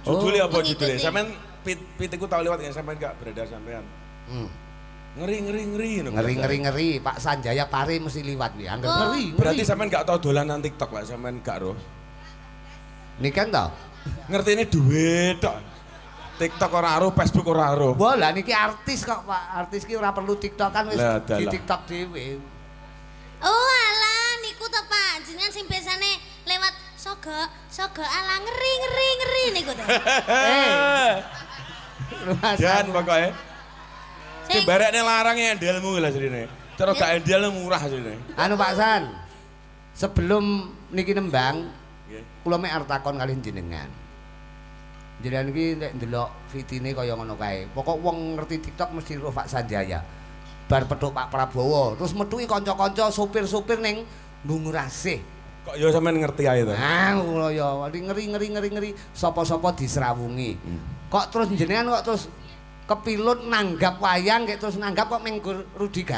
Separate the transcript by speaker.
Speaker 1: Judulnya apa judulnya? Sampean pitiku tahu lewat ya sampean gak beredar sampean. Ngeri.
Speaker 2: Pak Sanjaya Pare mesti liwat ya. Ngeri.
Speaker 1: Berarti sampean gak tau dolanan TikTok lah, sampean gak roh.
Speaker 2: Niken to?
Speaker 1: Ngerti ini duit tok. TikTok ora aruh, Facebook ora aruh.
Speaker 2: Wah lah niki artis kok Pak. Artis ki ora perlu TikTok kan wis di TikTok dhewe.
Speaker 3: Oh alah niku to Pak, jenengan sing biasane lewat sogo ala ngeri niku to.
Speaker 1: Jan pokoknya. Ki barekne larang endelmu lah sirine. Cara gak endel murah sirine.
Speaker 2: Anu Pak San. Sebelum niki nembang, kula mek arep takon kalih jenengan. Jenengan iki nek ndelok fitine kaya ngono kae. Pokok wong ngerti TikTok mesti roh Pak Sanjaya. Bar petuk Pak Prabowo, terus metuki kanca-kanca sopir-sopir ning Bungurasih.
Speaker 1: Kok ya sampean ngerti ae to?
Speaker 2: Ah, kula ya ngeri. Sapa-sapa disrawungi. Kok terus jenengan kok terus kepilut nanggap wayang terus nanggap kok menggur Rudi